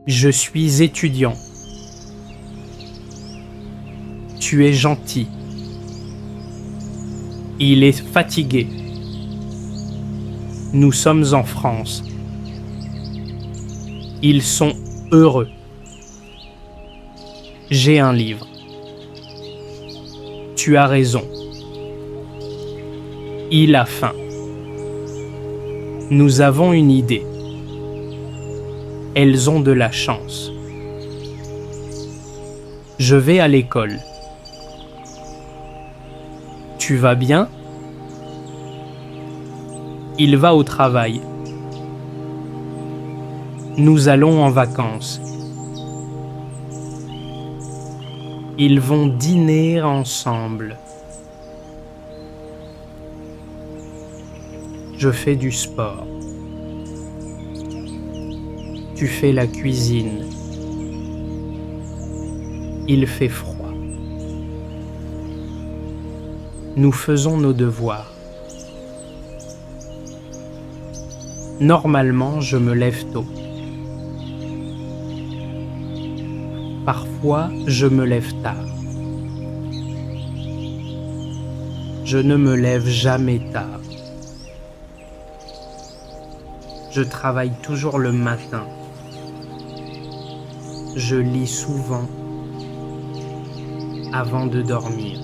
Je suis étudiant. Tu es gentil. Il est fatigué. Nous sommes en France. Ils sont heureux. J'ai un livre. Tu as raison. Il a faim. Nous avons une idée. Elles ont de la chance. Je vais à l'école. Tu vas bien? Il va au travail. Nous allons en vacances. Ils vont dîner ensemble. Je fais du sport. Tu fais la cuisine. Il fait froid. Nous faisons nos devoirs. Normalement, je me lève tôt. Parfois, je me lève tard. Je ne me lève jamais tard. Je travaille toujours le matin. Je lis souvent avant de dormir.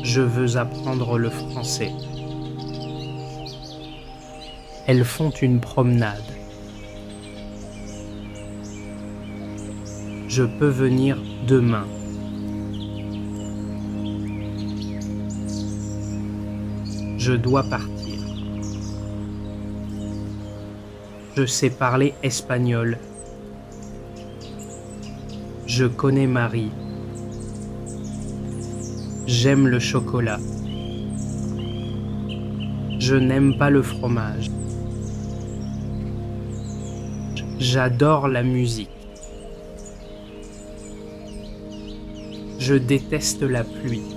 Je veux apprendre le français. Elles font une promenade. Je peux venir demain. Je dois partir. Je sais parler espagnol. Je connais Marie. J'aime le chocolat. Je n'aime pas le fromage. J'adore la musique. Je déteste la pluie.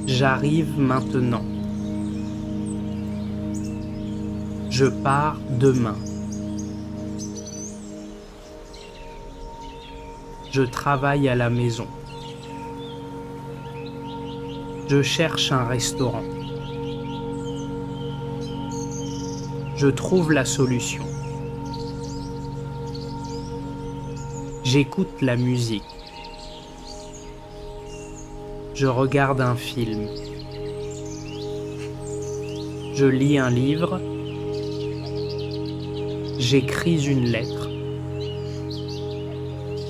J'arrive maintenant. Je pars demain. Je travaille à la maison. Je cherche un restaurant. Je trouve la solution. J'écoute la musique. Je regarde un film. Je lis un livre. J'écris une lettre.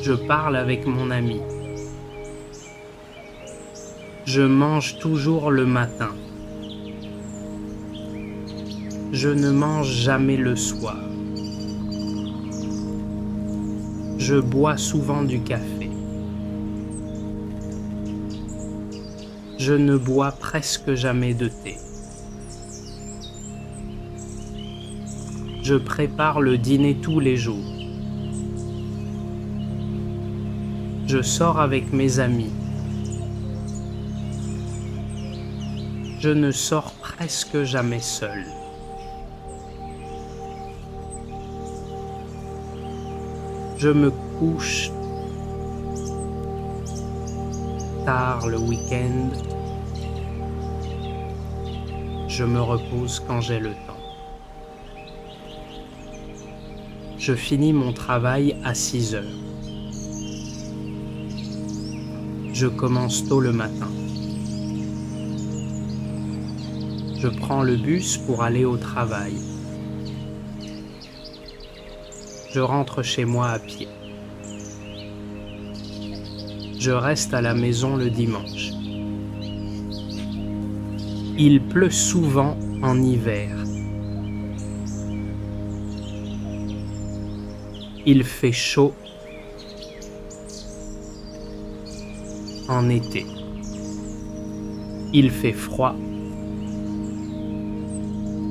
Je parle avec mon ami. Je mange toujours le matin. Je ne mange jamais le soir. Je bois souvent du café. Je ne bois presque jamais de thé. Je prépare le dîner tous les jours. Je sors avec mes amis. Je ne sors presque jamais seul. Je me couche tard le week-end. Je me repose quand j'ai le temps. Je finis mon travail à 6 heures. Je commence tôt le matin. Je prends le bus pour aller au travail. Je rentre chez moi à pied. Je reste à la maison le dimanche. Il pleut souvent en hiver. Il fait chaud en été. Il fait froid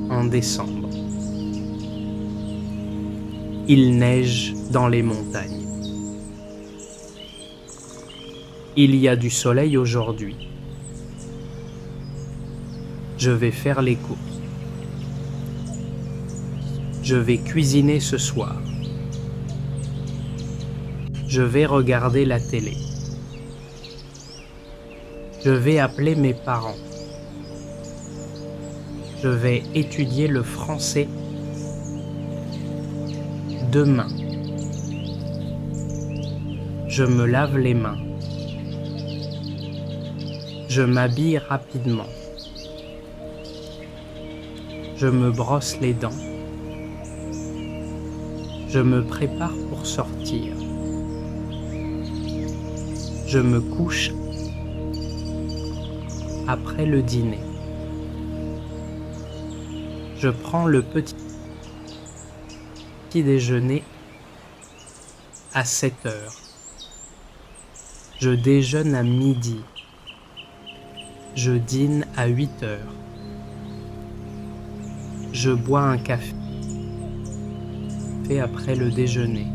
en décembre. Il neige dans les montagnes. Il y a du soleil aujourd'hui. Je vais faire les courses. Je vais cuisiner ce soir. Je vais regarder la télé. Je vais appeler mes parents. Je vais étudier le français demain. Je me lave les mains. Je m'habille rapidement. Je me brosse les dents. Je me prépare pour sortir. Je me couche après le dîner. Je prends le petit déjeuner à 7 heures. Je déjeune à midi. Je dîne à 8 heures. Je bois un café après le déjeuner.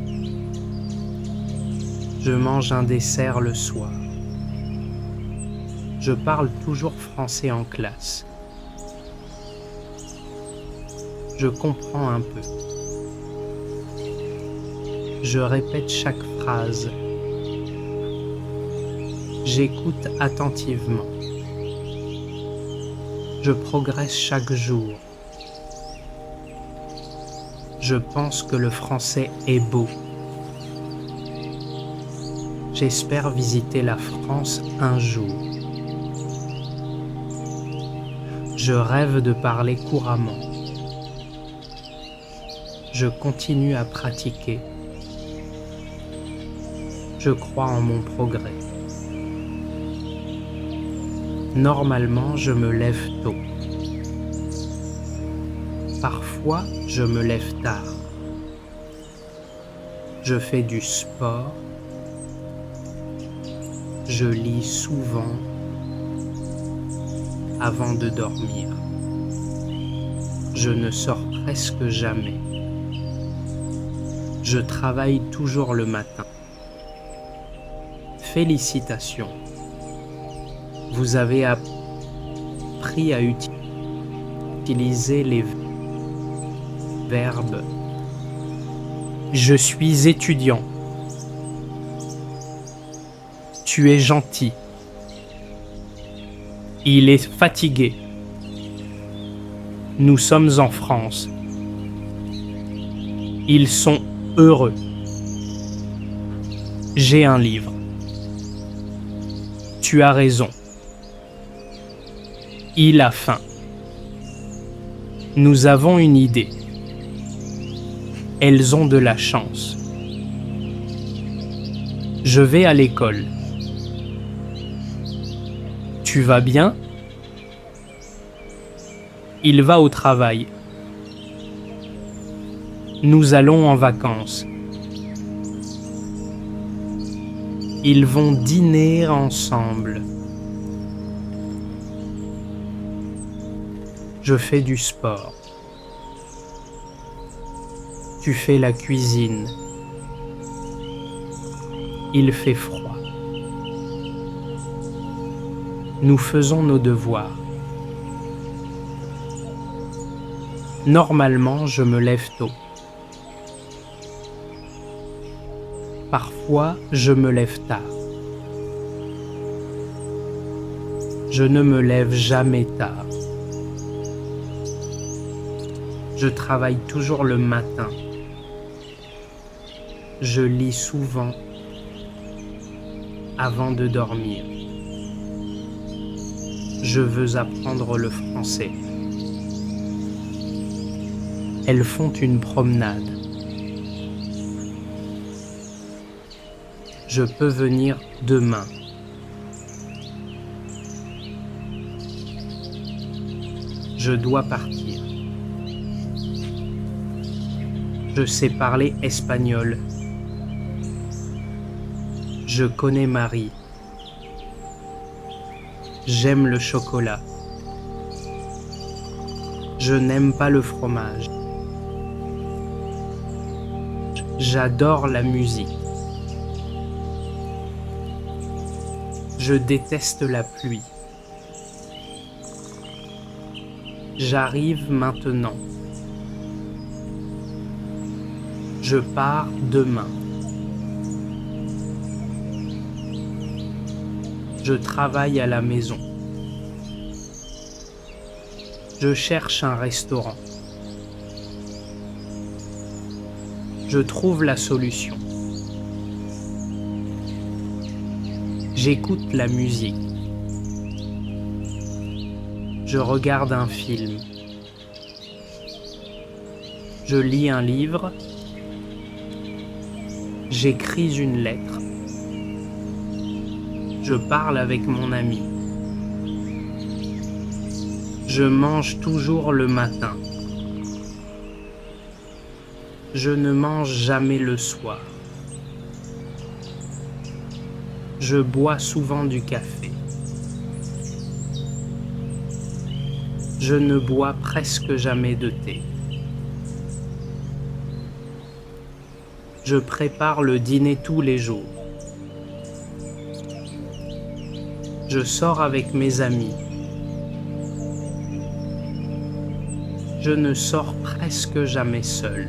Je mange un dessert le soir. Je parle toujours français en classe. Je comprends un peu. Je répète chaque phrase. J'écoute attentivement. Je progresse chaque jour. Je pense que le français est beau. J'espère visiter la France un jour. Je rêve de parler couramment. Je continue à pratiquer. Je crois en mon progrès. Normalement, je me lève tôt. Parfois, je me lève tard. Je fais du sport. Je lis souvent avant de dormir. Je ne sors presque jamais. Je travaille toujours le matin. Félicitations. Vous avez appris à utiliser les verbes. Je suis étudiant. Tu es gentil. Il est fatigué. Nous sommes en France. Ils sont heureux. J'ai un livre. Tu as raison. Il a faim. Nous avons une idée. Elles ont de la chance. Je vais à l'école. Tu vas bien? Il va au travail. Nous allons en vacances. Ils vont dîner ensemble. Je fais du sport. Tu fais la cuisine. Il fait froid. Nous faisons nos devoirs. Normalement, je me lève tôt. Parfois, je me lève tard. Je ne me lève jamais tard. Je travaille toujours le matin. Je lis souvent avant de dormir. Je veux apprendre le français. Elles font une promenade. Je peux venir demain. Je dois partir. Je sais parler espagnol. Je connais Marie. J'aime le chocolat. Je n'aime pas le fromage. J'adore la musique. Je déteste la pluie. J'arrive maintenant. Je pars demain. Je travaille à la maison. Je cherche un restaurant. Je trouve la solution. J'écoute la musique. Je regarde un film. Je lis un livre. J'écris une lettre. Je parle avec mon ami. Je mange toujours le matin. Je ne mange jamais le soir. Je bois souvent du café. Je ne bois presque jamais de thé. Je prépare le dîner tous les jours. Je sors avec mes amis. Je ne sors presque jamais seul.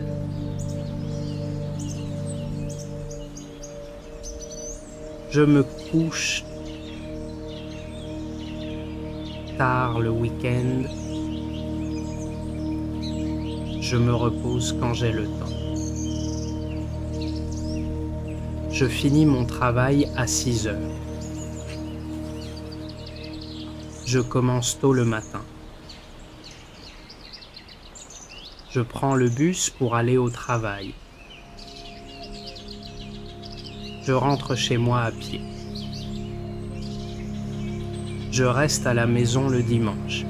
Je me couche tard le week-end. Je me repose quand j'ai le temps. Je finis mon travail à 6 heures. Je commence tôt le matin. Je prends le bus pour aller au travail. Je rentre chez moi à pied. Je reste à la maison le dimanche.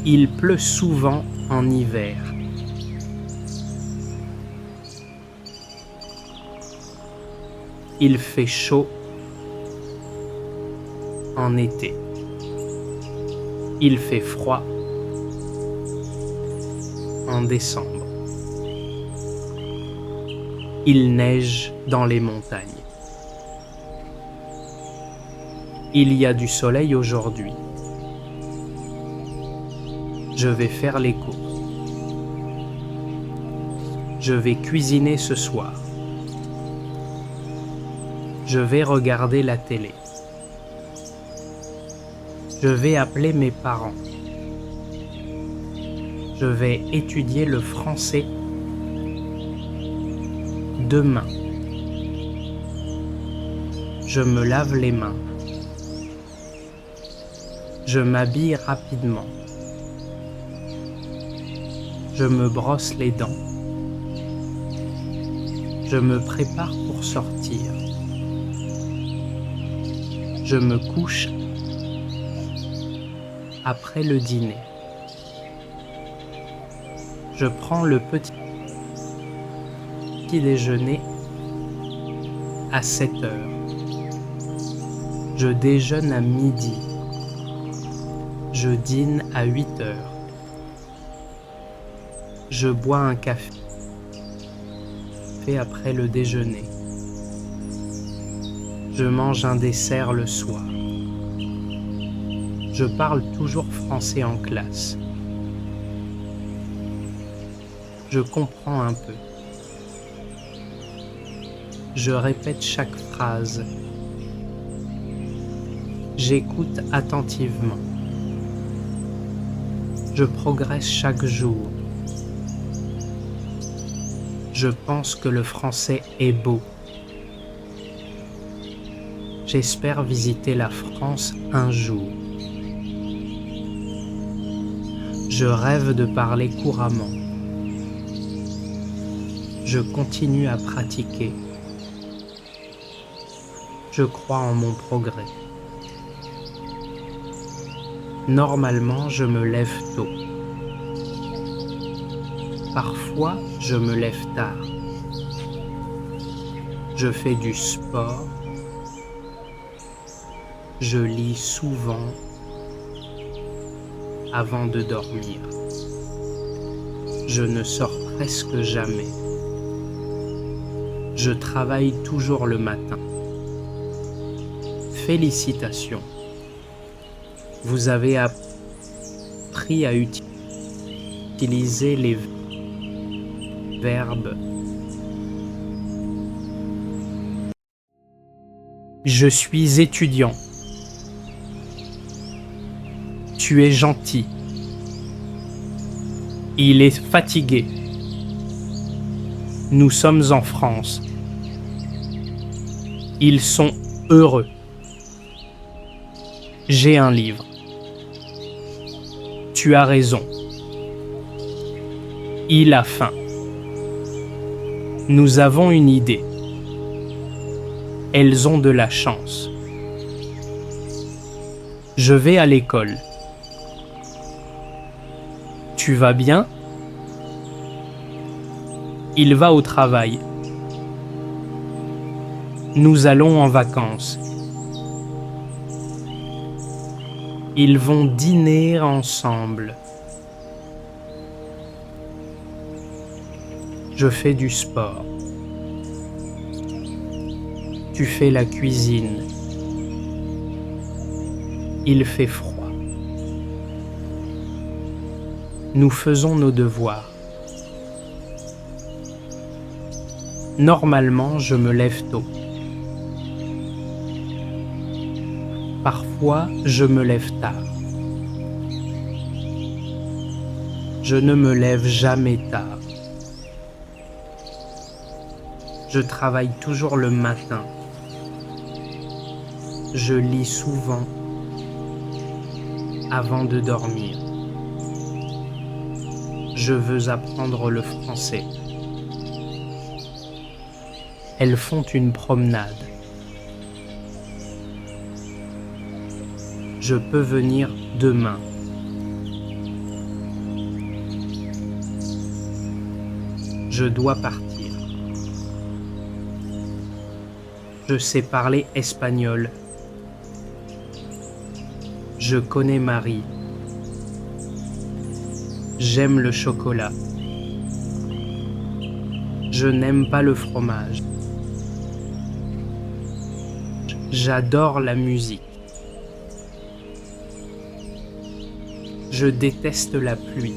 Il pleut souvent en hiver. Il fait chaud en été. Il fait froid en décembre. Il neige dans les montagnes. Il y a du soleil aujourd'hui. Je vais faire les courses. Je vais cuisiner ce soir. Je vais regarder la télé. Je vais appeler mes parents. Je vais étudier le français demain. Je me lave les mains. Je m'habille rapidement. Je me brosse les dents. Je me prépare pour sortir. Je me couche après le dîner. Je prends le petit déjeuner à 7 heures. Je déjeune à midi. Je dîne à 8 heures. Je bois un café après le déjeuner. Je mange un dessert le soir. Je parle toujours français en classe. Je comprends un peu. Je répète chaque phrase. J'écoute attentivement. Je progresse chaque jour. Je pense que le français est beau. J'espère visiter la France un jour. Je rêve de parler couramment. Je continue à pratiquer. Je crois en mon progrès. Normalement, je me lève tôt. Parfois, je me lève tard. Je fais du sport. Je lis souvent avant de dormir. Je ne sors presque jamais. Je travaille toujours le matin. Félicitations. Vous avez appris à utiliser les Verbe. Je suis étudiant. Tu es gentil. Il est fatigué. Nous sommes en France. Ils sont heureux. J'ai un livre. Tu as raison. Il a faim. Nous avons une idée. Elles ont de la chance. Je vais à l'école. Tu vas bien? Il va au travail. Nous allons en vacances. Ils vont dîner ensemble. Je fais du sport. Tu fais la cuisine. Il fait froid. Nous faisons nos devoirs. Normalement, je me lève tôt. Parfois, je me lève tard. Je ne me lève jamais tard. Je travaille toujours le matin. Je lis souvent avant de dormir. Je veux apprendre le français. Elles font une promenade. Je peux venir demain. Je dois partir. Je sais parler espagnol. Je connais Marie. J'aime le chocolat. Je n'aime pas le fromage. J'adore la musique. Je déteste la pluie.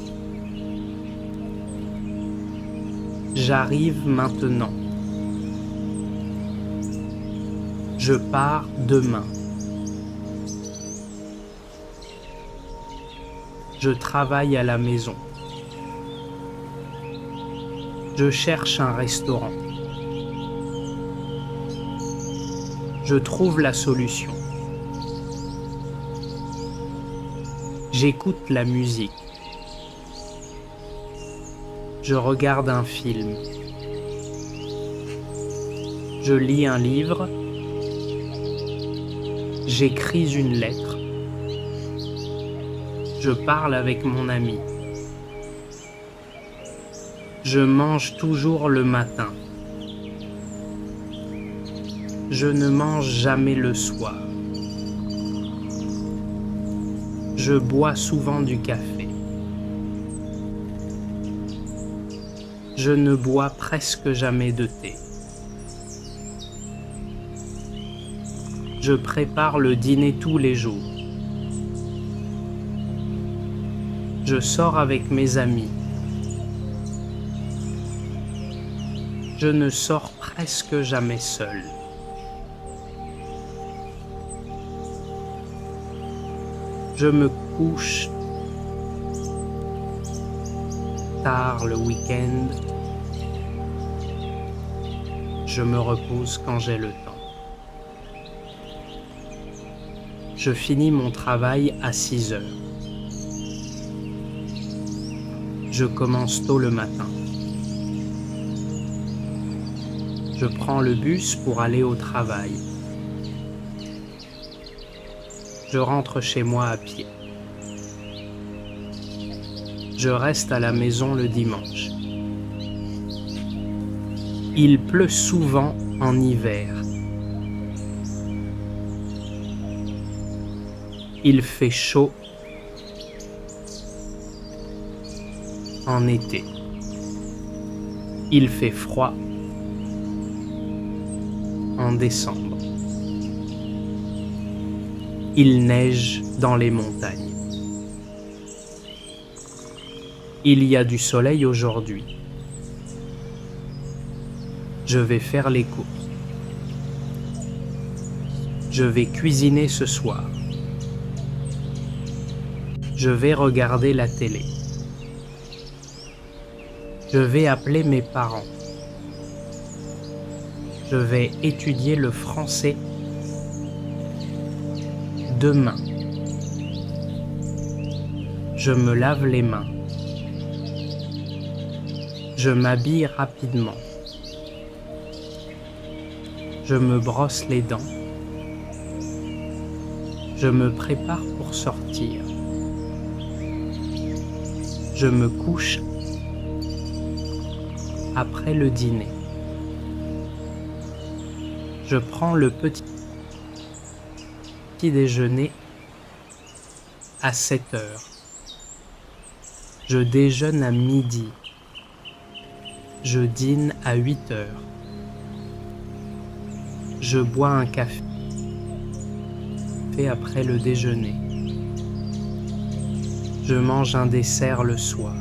J'arrive maintenant. Je pars demain. Je travaille à la maison. Je cherche un restaurant. Je trouve la solution. J'écoute la musique. Je regarde un film. Je lis un livre. J'écris une lettre. Je parle avec mon ami. Je mange toujours le matin. Je ne mange jamais le soir. Je bois souvent du café. Je ne bois presque jamais de thé. Je prépare le dîner tous les jours. Je sors avec mes amis. Je ne sors presque jamais seul. Je me couche tard le week-end. Je me repose quand j'ai le temps. Je finis mon travail à 6 heures. Je commence tôt le matin. Je prends le bus pour aller au travail. Je rentre chez moi à pied. Je reste à la maison le dimanche. Il pleut souvent en hiver. Il fait chaud en été. Il fait froid en décembre. Il neige dans les montagnes. Il y a du soleil aujourd'hui. Je vais faire les courses. Je vais cuisiner ce soir. Je vais regarder la télé. Je vais appeler mes parents. Je vais étudier le français demain. Je me lave les mains. Je m'habille rapidement. Je me brosse les dents. Je me prépare pour sortir. Je me couche après le dîner. Je prends le petit déjeuner à 7 heures. Je déjeune à midi. Je dîne à 8 heures. Je bois un café après le déjeuner. Je mange un dessert le soir.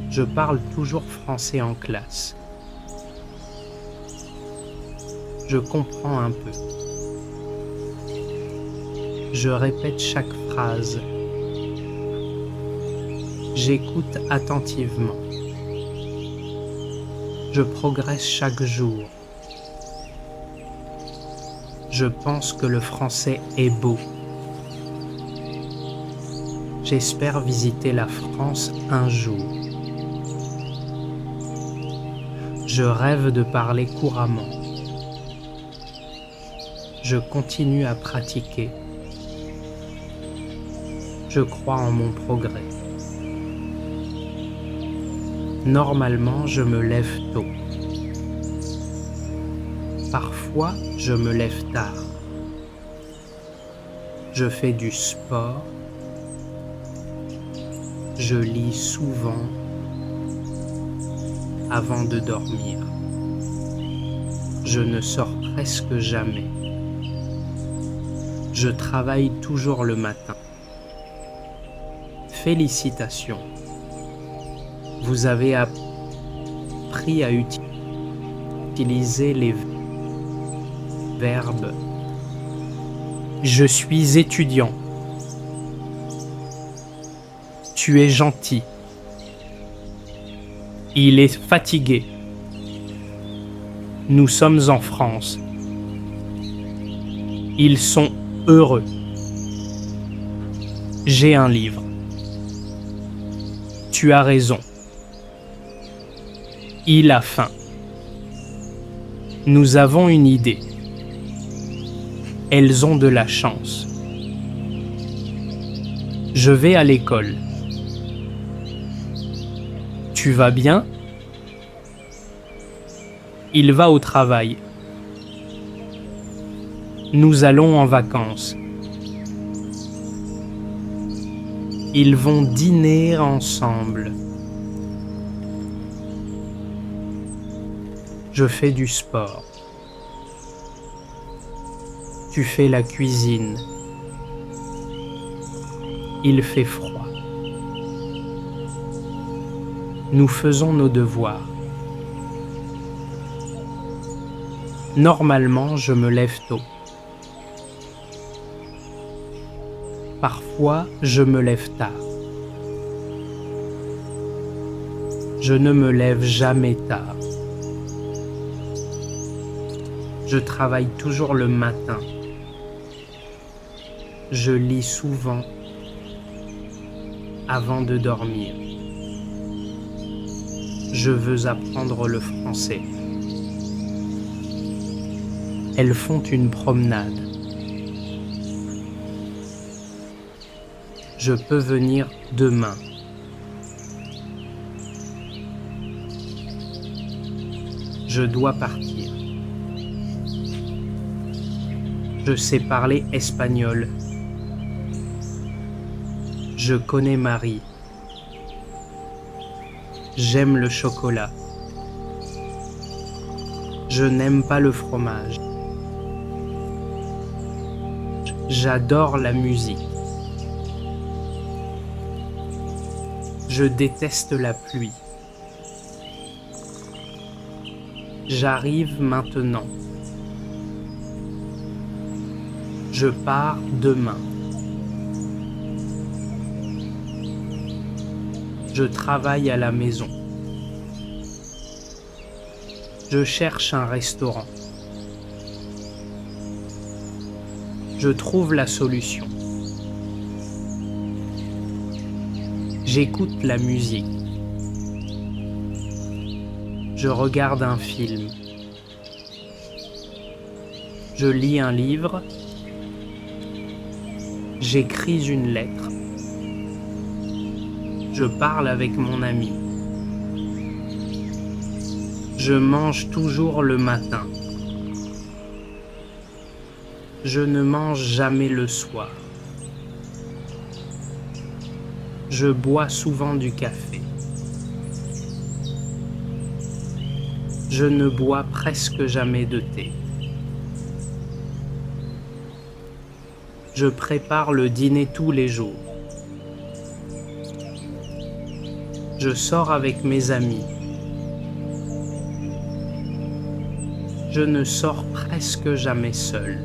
Je parle toujours français en classe. Je comprends un peu. Je répète chaque phrase. J'écoute attentivement. Je progresse chaque jour. Je pense que le français est beau. J'espère visiter la France un jour. Je rêve de parler couramment. Je continue à pratiquer. Je crois en mon progrès. Normalement, je me lève tôt. Parfois, je me lève tard. Je fais du sport. Je lis souvent avant de dormir. Je ne sors presque jamais. Je travaille toujours le matin. Félicitations. Vous avez appris à utiliser les verbes. Je suis étudiant. Tu es gentil. Il est fatigué. Nous sommes en France. Ils sont heureux. J'ai un livre. Tu as raison. Il a faim. Nous avons une idée. Elles ont de la chance. Je vais à l'école. Tu vas bien? Il va au travail. Nous allons en vacances. Ils vont dîner ensemble. Je fais du sport. Tu fais la cuisine. Il fait froid. Nous faisons nos devoirs. Normalement, je me lève tôt. Parfois, je me lève tard. Je ne me lève jamais tard. Je travaille toujours le matin. Je lis souvent avant de dormir. Je veux apprendre le français. Elles font une promenade. Je peux venir demain. Je dois partir. Je sais parler espagnol. Je connais Marie. J'aime le chocolat. Je n'aime pas le fromage. J'adore la musique. Je déteste la pluie. J'arrive maintenant. Je pars demain. Je travaille à la maison. Je cherche un restaurant. Je trouve la solution. J'écoute la musique. Je regarde un film. Je lis un livre. J'écris une lettre. Je parle avec mon ami. Je mange toujours le matin. Je ne mange jamais le soir. Je bois souvent du café. Je ne bois presque jamais de thé. Je prépare le dîner tous les jours. Je sors avec mes amis. Je ne sors presque jamais seul.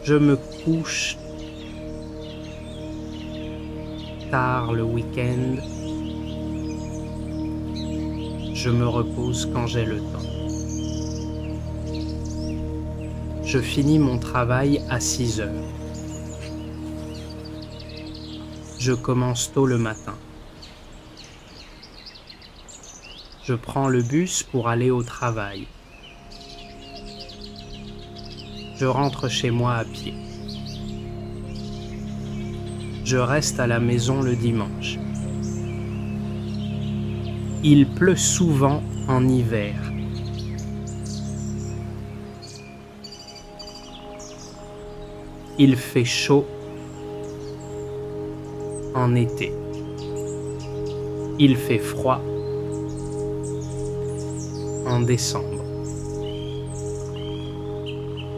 Je me couche tard le week-end. Je me repose quand j'ai le temps. Je finis mon travail à 6 heures. Je commence tôt le matin. Je prends le bus pour aller au travail. Je rentre chez moi à pied. Je reste à la maison le dimanche. Il pleut souvent en hiver. Il fait chaud en été. Il fait froid en décembre.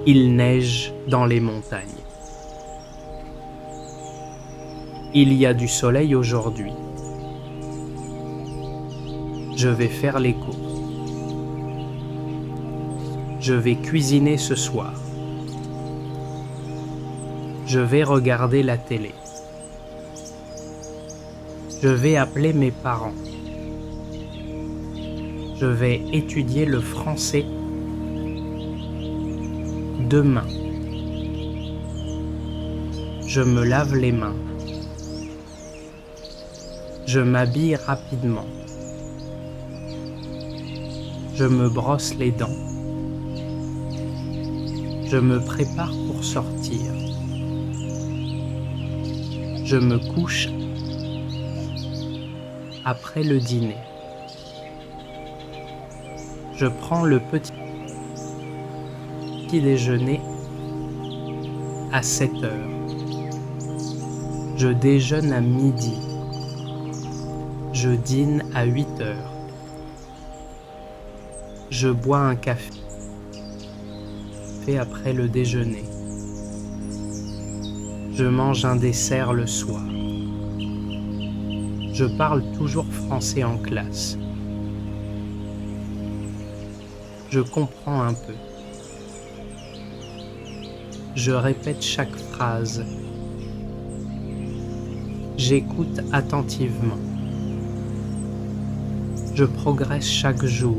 Il neige dans les montagnes. Il y a du soleil aujourd'hui. Je vais faire les courses. Je vais cuisiner ce soir. Je vais regarder la télé. Je vais appeler mes parents. Je vais étudier le français demain. Je me lave les mains. Je m'habille rapidement. Je me brosse les dents. Je me prépare pour sortir. Je me couche après le dîner. Je prends le petit déjeuner à 7 heures. Je déjeune à midi. Je dîne à 8 heures. Je bois un café après le déjeuner. Je mange un dessert le soir. Je parle toujours français en classe. Je comprends un peu. Je répète chaque phrase. J'écoute attentivement. Je progresse chaque jour.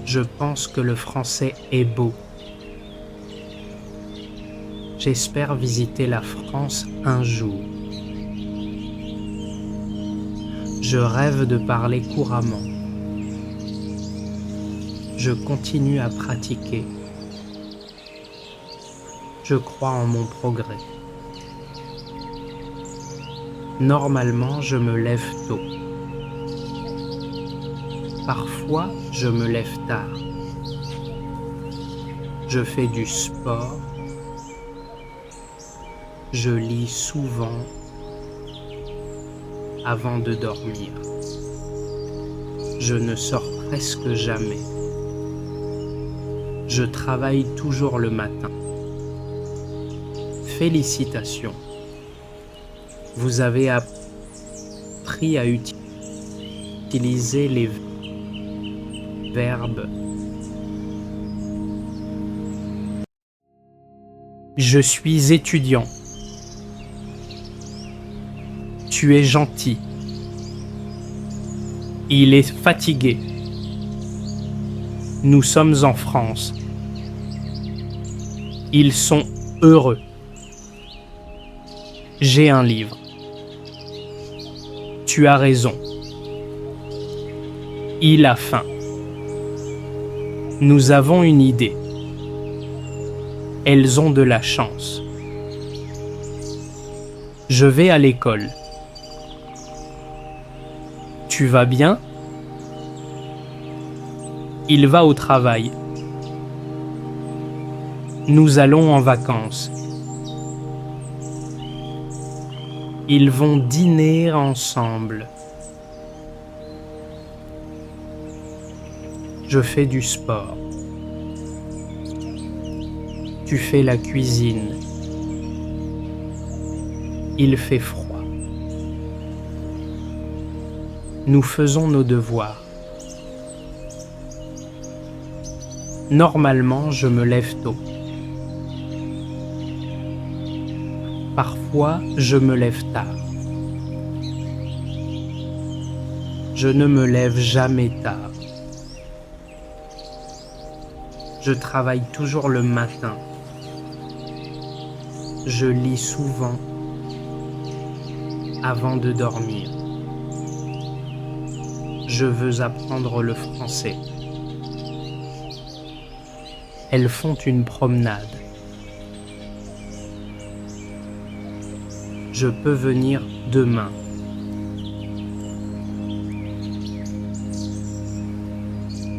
Je pense que le français est beau. J'espère visiter la France un jour. Je rêve de parler couramment. Je continue à pratiquer. Je crois en mon progrès. Normalement, je me lève tôt. Parfois, je me lève tard. Je fais du sport. Je lis souvent avant de dormir. Je ne sors presque jamais. Je travaille toujours le matin. Félicitations. Vous avez appris appris à utiliser les verbes. Je suis étudiant. Tu es gentil. Il est fatigué. Nous sommes en France. Ils sont heureux. J'ai un livre. Tu as raison. Il a faim. Nous avons une idée. Elles ont de la chance. Je vais à l'école. Tu vas bien? Il va au travail. Nous allons en vacances. Ils vont dîner ensemble. Je fais du sport. Tu fais la cuisine. Il fait froid. Nous faisons nos devoirs. Normalement, je me lève tôt. Parfois, je me lève tard. Je ne me lève jamais tard. Je travaille toujours le matin. Je lis souvent avant de dormir. Je veux apprendre le français. Elles font une promenade. Je peux venir demain.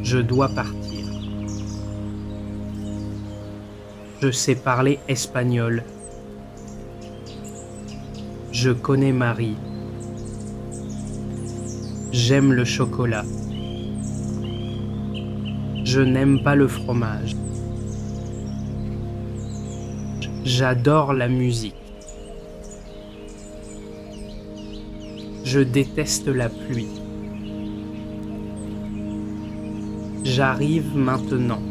Je dois partir. Je sais parler espagnol. Je connais Marie. J'aime le chocolat. Je n'aime pas le fromage. J'adore la musique. Je déteste la pluie. J'arrive maintenant.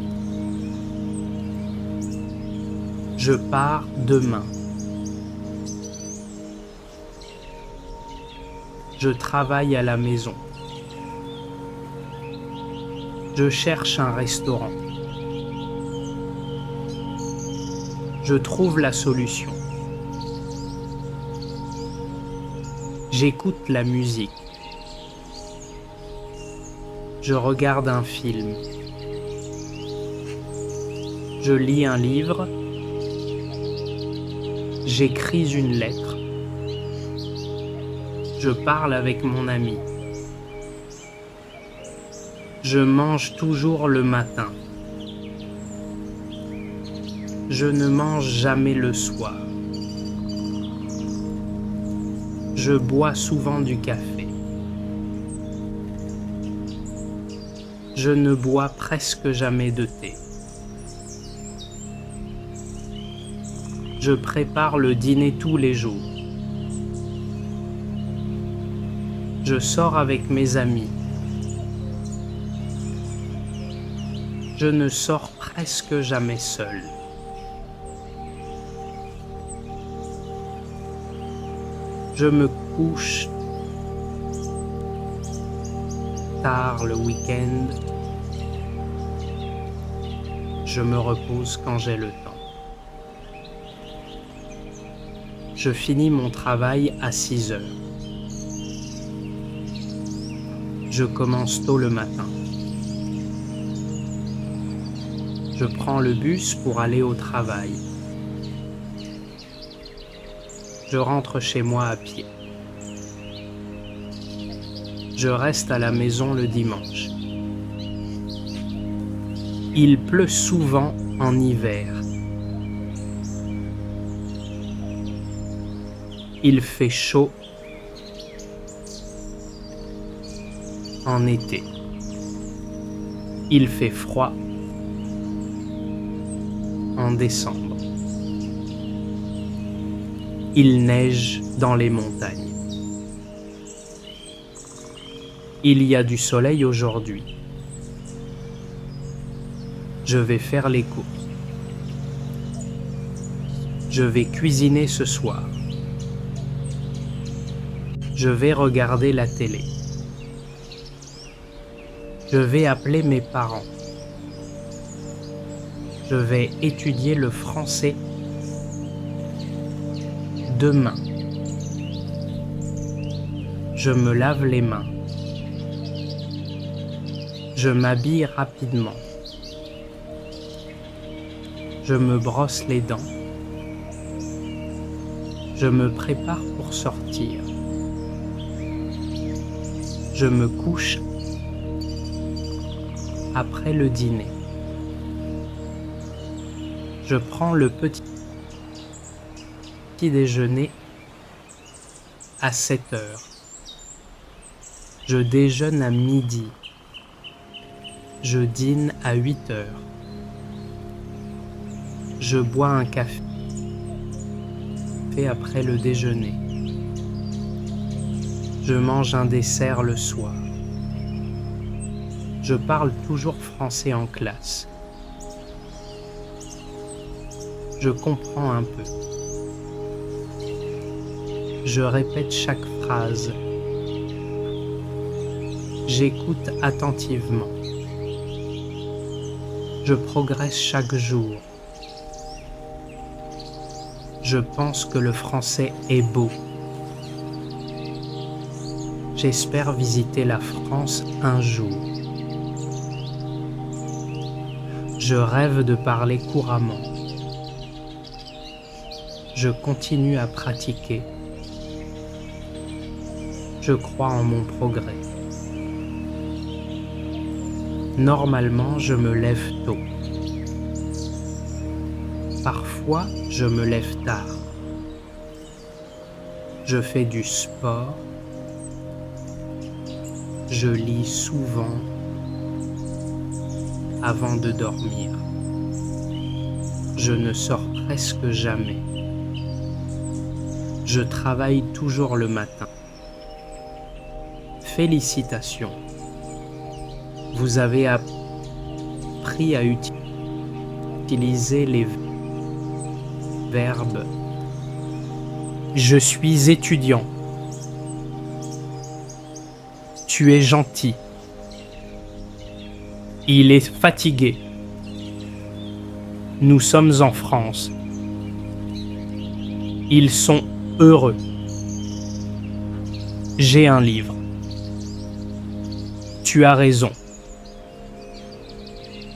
Je pars demain. Je travaille à la maison. Je cherche un restaurant. Je trouve la solution. J'écoute la musique. Je regarde un film. Je lis un livre. J'écris une lettre. Je parle avec mon ami. Je mange toujours le matin. Je ne mange jamais le soir. Je bois souvent du café. Je ne bois presque jamais de thé. Je prépare le dîner tous les jours. Je sors avec mes amis. Je ne sors presque jamais seul. Je me couche tard le week-end. Je me repose quand j'ai le temps. Je finis mon travail à 6 heures. Je commence tôt le matin. Je prends le bus pour aller au travail. Je rentre chez moi à pied. Je reste à la maison le dimanche. Il pleut souvent en hiver. Il fait chaud en été. Il fait froid en décembre. Il neige dans les montagnes. Il y a du soleil aujourd'hui. Je vais faire les courses. Je vais cuisiner ce soir. Je vais regarder la télé. Je vais appeler mes parents. Je vais étudier le français demain. Je me lave les mains. Je m'habille rapidement. Je me brosse les dents. Je me prépare pour sortir. Je me couche après le dîner. Je prends le petit déjeuner à 7 heures. Je déjeune à midi. Je dîne à 8 heures. Je bois un café après le déjeuner. Je mange un dessert le soir. Je parle toujours français en classe. Je comprends un peu. Je répète chaque phrase. J'écoute attentivement. Je progresse chaque jour. Je pense que le français est beau. J'espère visiter la France un jour. Je rêve de parler couramment. Je continue à pratiquer. Je crois en mon progrès. Normalement, je me lève tôt. Parfois, je me lève tard. Je fais du sport. Je lis souvent avant de dormir. Je ne sors presque jamais. Je travaille toujours le matin. Félicitations. Vous avez appris à utiliser les verbes. Je suis étudiant. Tu es gentil. Il est fatigué. Nous sommes en France. Ils sont heureux. J'ai un livre. Tu as raison.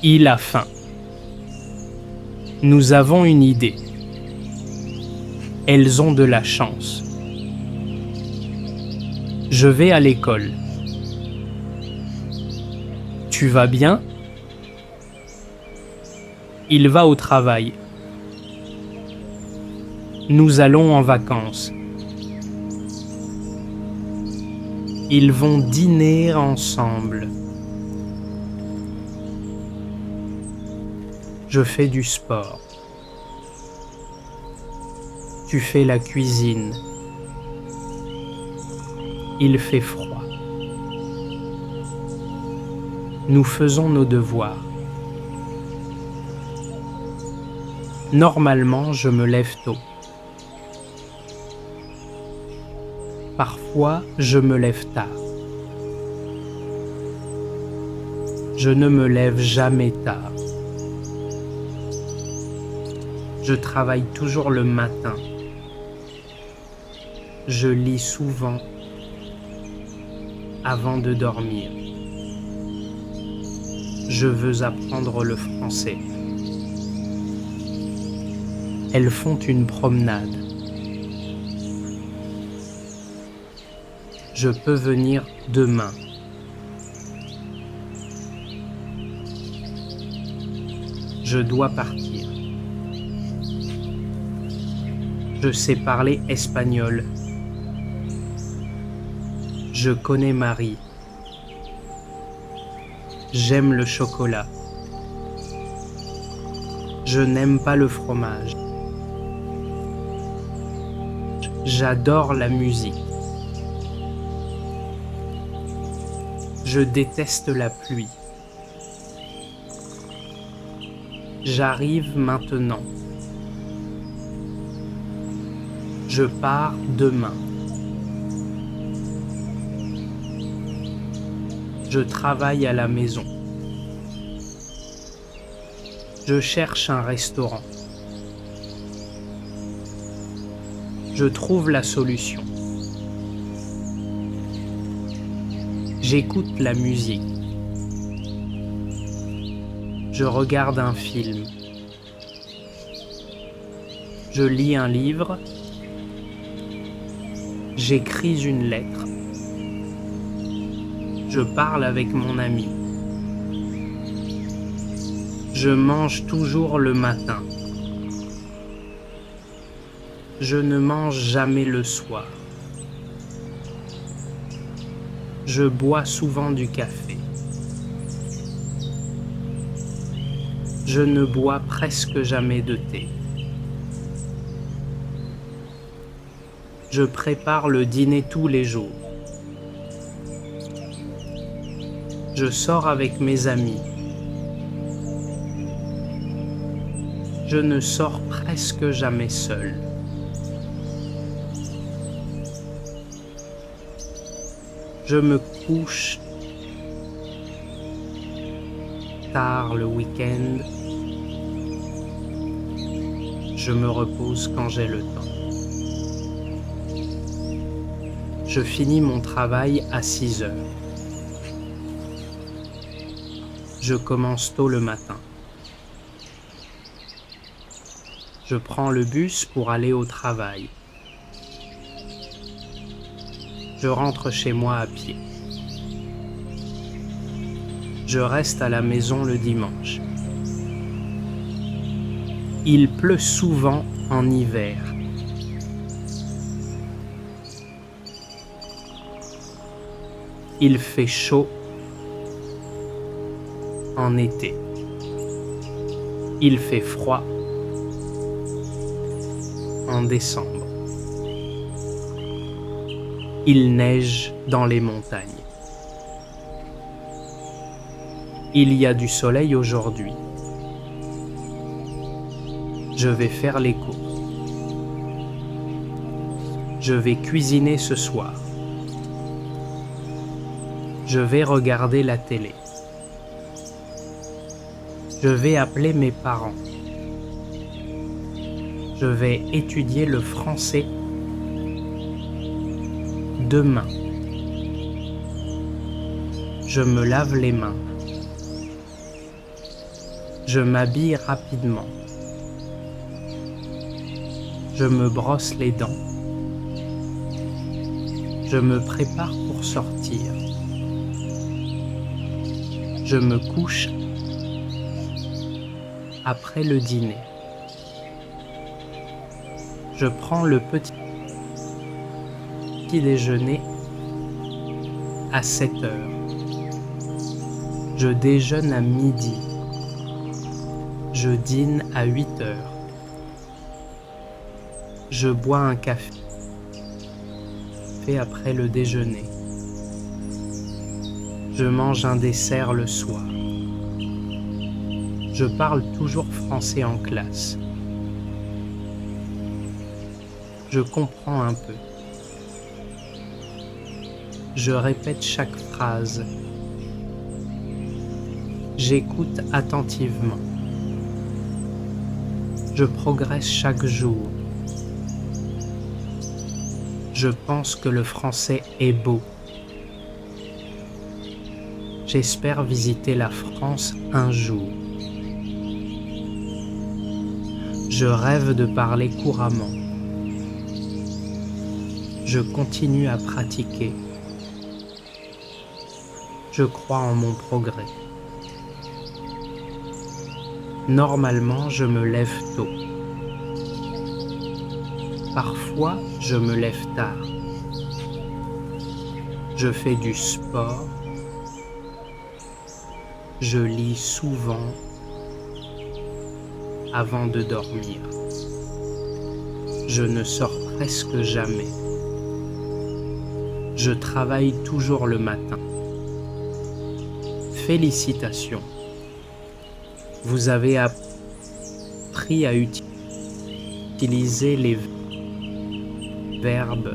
Il a faim. Nous avons une idée. Elles ont de la chance. Je vais à l'école. Tu vas bien? Il va au travail. Nous allons en vacances. Ils vont dîner ensemble. Je fais du sport. Tu fais la cuisine. Il fait froid. Nous faisons nos devoirs. Normalement, je me lève tôt. Parfois, je me lève tard. Je ne me lève jamais tard. Je travaille toujours le matin. Je lis souvent avant de dormir. Je veux apprendre le français. Elles font une promenade. Je peux venir demain. Je dois partir. Je sais parler espagnol. Je connais Marie. J'aime le chocolat. Je n'aime pas le fromage. J'adore la musique. Je déteste la pluie. J'arrive maintenant. Je pars demain. Je travaille à la maison. Je cherche un restaurant. Je trouve la solution. J'écoute la musique. Je regarde un film. Je lis un livre. J'écris une lettre. Je parle avec mon ami. Je mange toujours le matin. Je ne mange jamais le soir. Je bois souvent du café. Je ne bois presque jamais de thé. Je prépare le dîner tous les jours. Je sors avec mes amis. Je ne sors presque jamais seul. Je me couche tard le week-end. Je me repose quand j'ai le temps. Je finis mon travail à 6 heures. Je commence tôt le matin. Je prends le bus pour aller au travail. Je rentre chez moi à pied. Je reste à la maison le dimanche. Il pleut souvent en hiver. Il fait chaud en été. Il fait froid en décembre. Il neige dans les montagnes. Il y a du soleil aujourd'hui. Je vais faire les courses. Je vais cuisiner ce soir. Je vais regarder la télé. Je vais appeler mes parents. Je vais étudier le français demain. Je me lave les mains. Je m'habille rapidement. Je me brosse les dents. Je me prépare pour sortir. Je me couche après le dîner. Je prends le petit déjeuner à 7 heures. Je déjeune à midi. Je dîne à 8 heures. Je bois un café après le déjeuner. Je mange un dessert le soir. Je parle toujours français en classe. Je comprends un peu. Je répète chaque phrase. J'écoute attentivement. Je progresse chaque jour. Je pense que le français est beau. J'espère visiter la France un jour. Je rêve de parler couramment. Je continue à pratiquer. Je crois en mon progrès. Normalement, je me lève tôt. Parfois, je me lève tard. Je fais du sport. Je lis souvent avant de dormir. Je ne sors presque jamais. Je travaille toujours le matin. Félicitations. Vous avez appris à utiliser les verbes.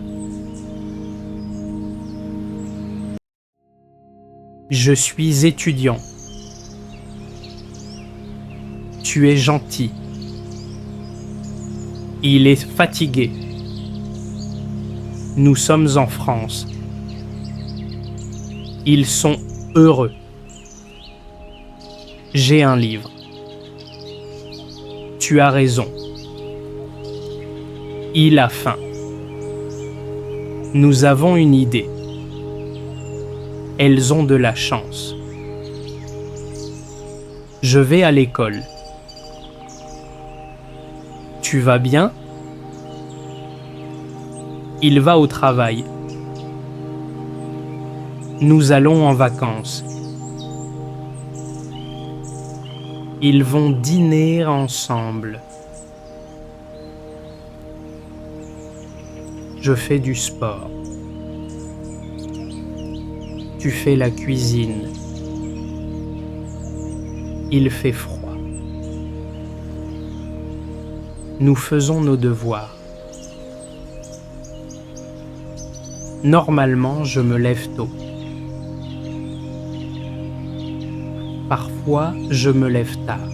Je suis étudiant. Tu es gentil. Il est fatigué. Nous sommes en France. Ils sont heureux. J'ai un livre. Tu as raison. Il a faim. Nous avons une idée. Elles ont de la chance. Je vais à l'école. Tu vas bien? Il va au travail. Nous allons en vacances. Ils vont dîner ensemble. Je fais du sport. Tu fais la cuisine. Il fait froid. Nous faisons nos devoirs. Normalement, je me lève tôt. Parfois, je me lève tard.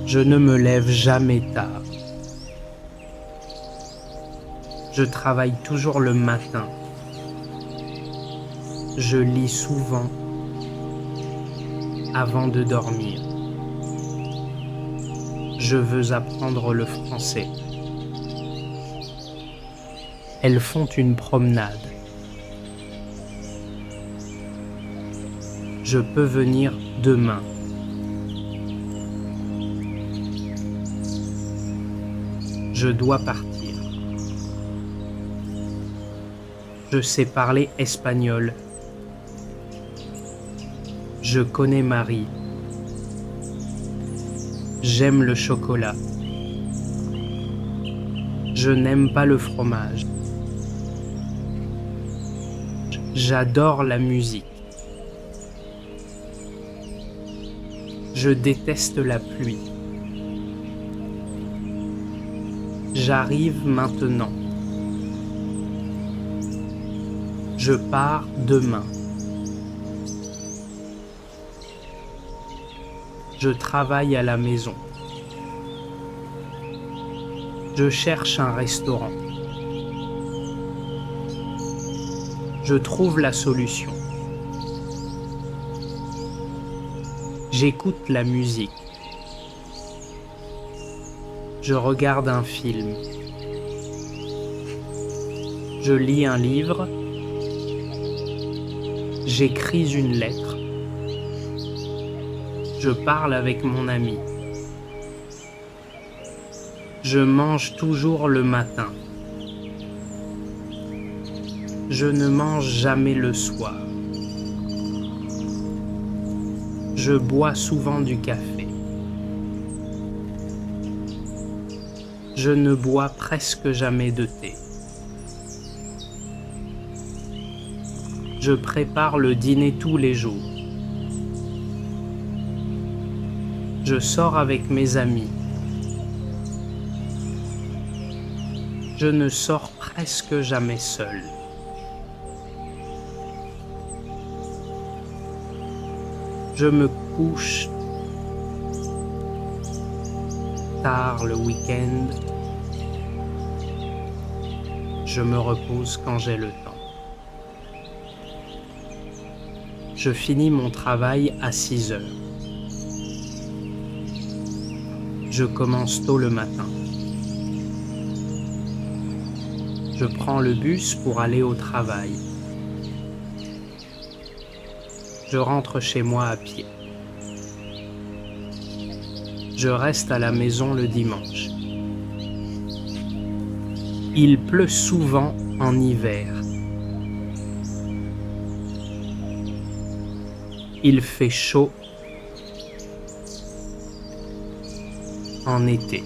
Je ne me lève jamais tard. Je travaille toujours le matin. Je lis souvent avant de dormir. Je veux apprendre le français. Elles font une promenade. Je peux venir demain. Je dois partir. Je sais parler espagnol. Je connais Marie. J'aime le chocolat. Je n'aime pas le fromage. J'adore la musique. Je déteste la pluie. J'arrive maintenant. Je pars demain. Je travaille à la maison. Je cherche un restaurant. Je trouve la solution. J'écoute la musique. Je regarde un film. Je lis un livre. J'écris une lettre. Je parle avec mon ami. Je mange toujours le matin. Je ne mange jamais le soir. Je bois souvent du café. Je ne bois presque jamais de thé. Je prépare le dîner tous les jours. Je sors avec mes amis. Je ne sors presque jamais seul. Je me couche tard le week-end. Je me repose quand j'ai le temps. Je finis mon travail à 6 heures. Je commence tôt le matin. Je prends le bus pour aller au travail. Je rentre chez moi à pied. Je reste à la maison le dimanche. Il pleut souvent en hiver. Il fait chaud en été.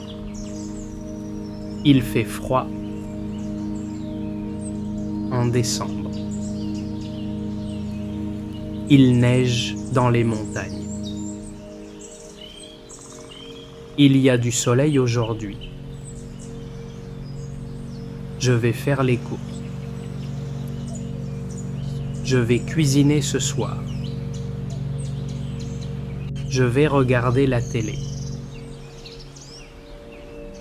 Il fait froid en décembre. Il neige dans les montagnes. Il y a du soleil aujourd'hui. Je vais faire les courses. Je vais cuisiner ce soir. Je vais regarder la télé.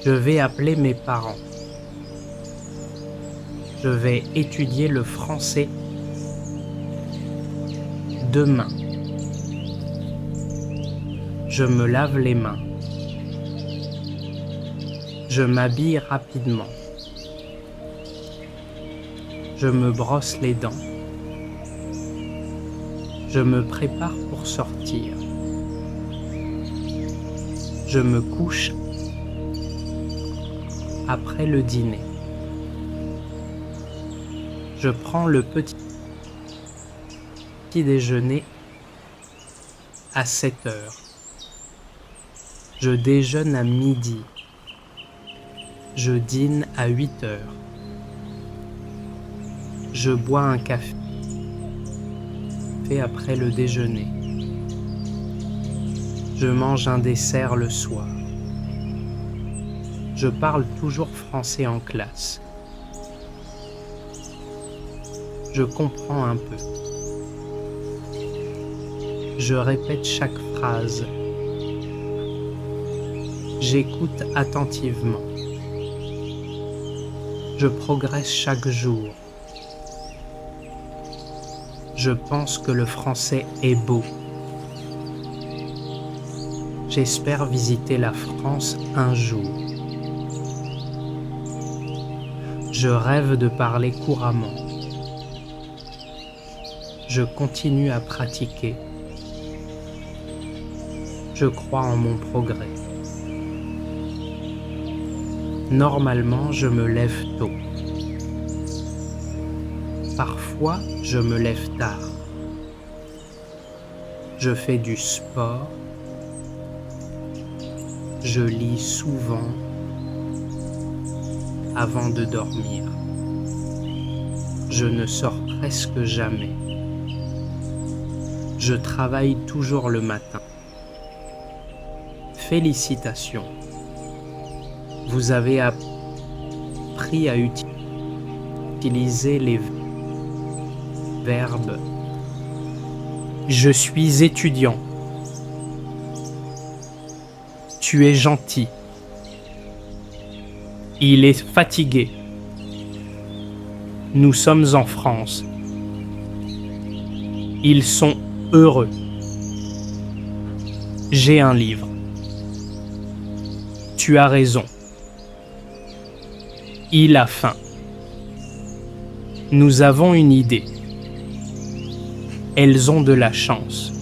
Je vais appeler mes parents. Je vais étudier le français demain. Je me lave les mains. Je m'habille rapidement. Je me brosse les dents. Je me prépare pour sortir. Je me couche après le dîner. Je prends le petit déjeuner à 7 heures. Je déjeune à midi. Je dîne à 8 heures. Je bois un café après le déjeuner. Je mange un dessert le soir. Je parle toujours français en classe. Je comprends un peu. Je répète chaque phrase. J'écoute attentivement. Je progresse chaque jour. Je pense que le français est beau. J'espère visiter la France un jour. Je rêve de parler couramment. Je continue à pratiquer. Je crois en mon progrès. Normalement, je me lève tôt. Parfois, je me lève tard. Je fais du sport. Je lis souvent avant de dormir. Je ne sors presque jamais. Je travaille toujours le matin. Félicitations. Vous avez appris à utiliser les verbes. Je suis étudiant. Tu es gentil. Il est fatigué. Nous sommes en France. Ils sont heureux. J'ai un livre. Tu as raison. Il a faim. Nous avons une idée. Elles ont de la chance.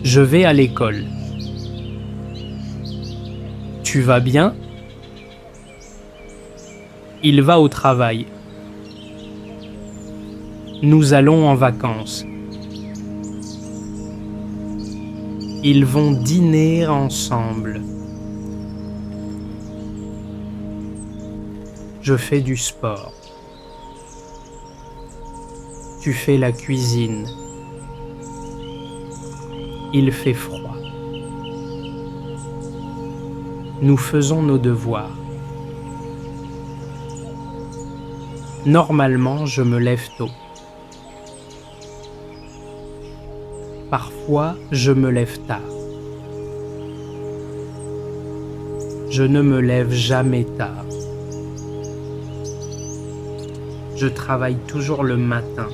Je vais à l'école. Tu vas bien? Il va au travail. Nous allons en vacances. Ils vont dîner ensemble. Je fais du sport. Tu fais la cuisine. Il fait froid. Nous faisons nos devoirs. Normalement, je me lève tôt. Parfois, je me lève tard. Je ne me lève jamais tard. Je travaille toujours le matin.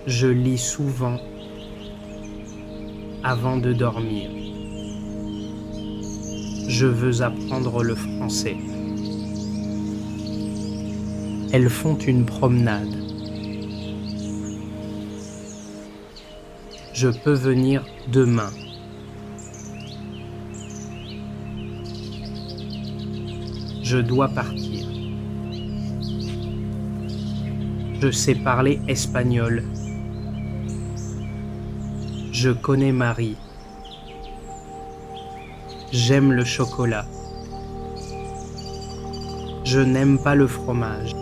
Je lis souvent avant de dormir. Je veux apprendre le français. Elles font une promenade. Je peux venir demain. Je dois partir. Je sais parler espagnol. Je connais Marie. J'aime le chocolat. Je n'aime pas le fromage.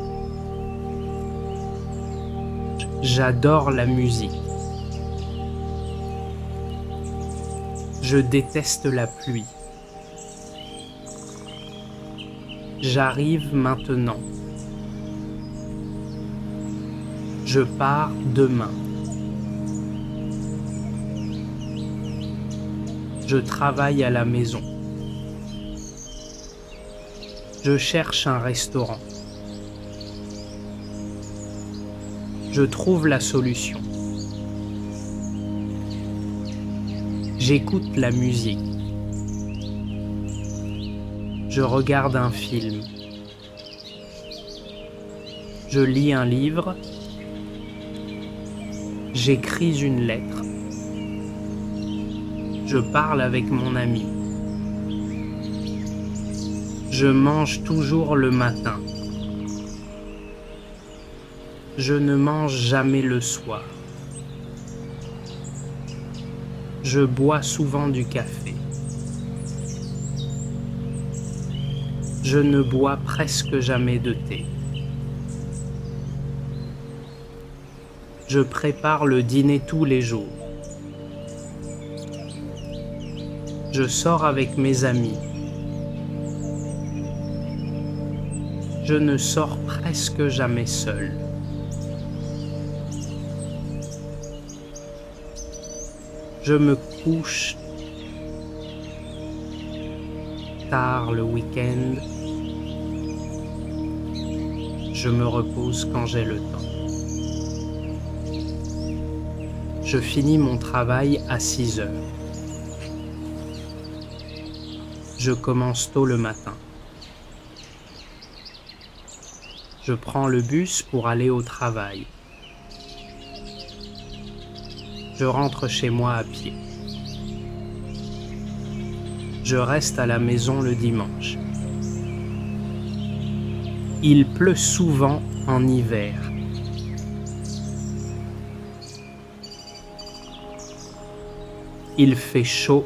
J'adore la musique. Je déteste la pluie. J'arrive maintenant. Je pars demain. Je travaille à la maison. Je cherche un restaurant. Je trouve la solution. J'écoute la musique. Je regarde un film. Je lis un livre. J'écris une lettre. Je parle avec mon ami. Je mange toujours le matin. Je ne mange jamais le soir. Je bois souvent du café. Je ne bois presque jamais de thé. Je prépare le dîner tous les jours. Je sors avec mes amis. Je ne sors presque jamais seul. Je me couche tard le week-end. Je me repose quand j'ai le temps. Je finis mon travail à 6 heures. Je commence tôt le matin. Je prends le bus pour aller au travail. Je rentre chez moi à pied. Je reste à la maison le dimanche. Il pleut souvent en hiver. Il fait chaud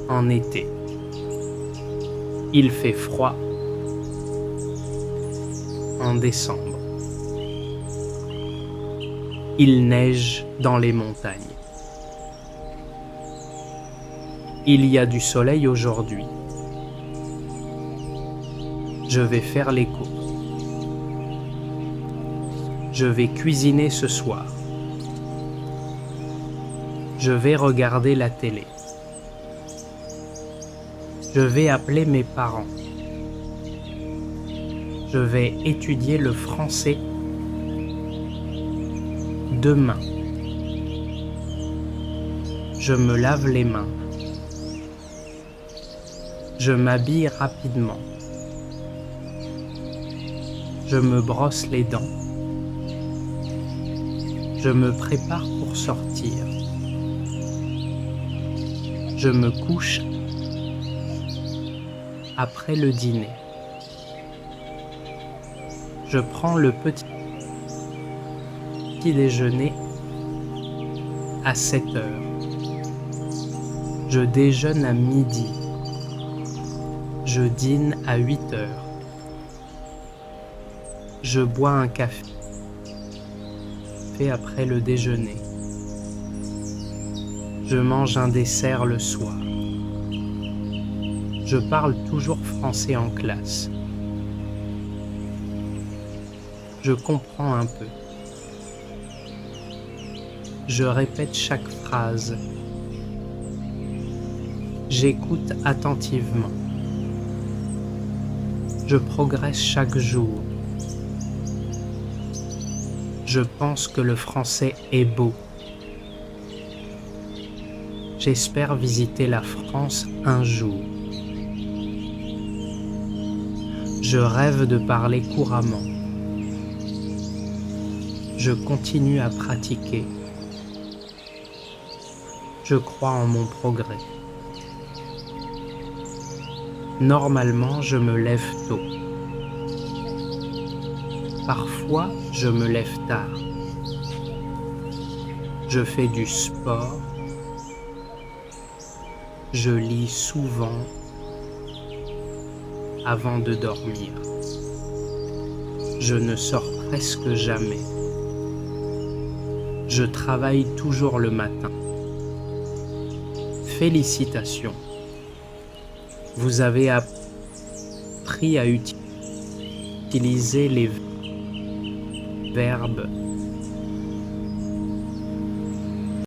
en été. Il fait froid en décembre. Il neige dans les montagnes. Il y a du soleil aujourd'hui. Je vais faire les courses. Je vais cuisiner ce soir. Je vais regarder la télé. Je vais appeler mes parents. Je vais étudier le français demain. Je me lave les mains. Je m'habille rapidement. Je me brosse les dents. Je me prépare pour sortir. Je me couche après le dîner. Je prends le petit déjeuner à 7 heures. Je déjeune à midi. Je dîne à 8 heures. Je bois un café après le déjeuner. Je mange un dessert le soir. Je parle toujours français en classe. Je comprends un peu. Je répète chaque phrase. J'écoute attentivement. Je progresse chaque jour. Je pense que le français est beau. J'espère visiter la France un jour. Je rêve de parler couramment. Je continue à pratiquer. Je crois en mon progrès. Normalement, je me lève tôt. Parfois, je me lève tard. Je fais du sport. Je lis souvent avant de dormir. Je ne sors presque jamais. Je travaille toujours le matin. Félicitations. Vous avez appris à utiliser les verbes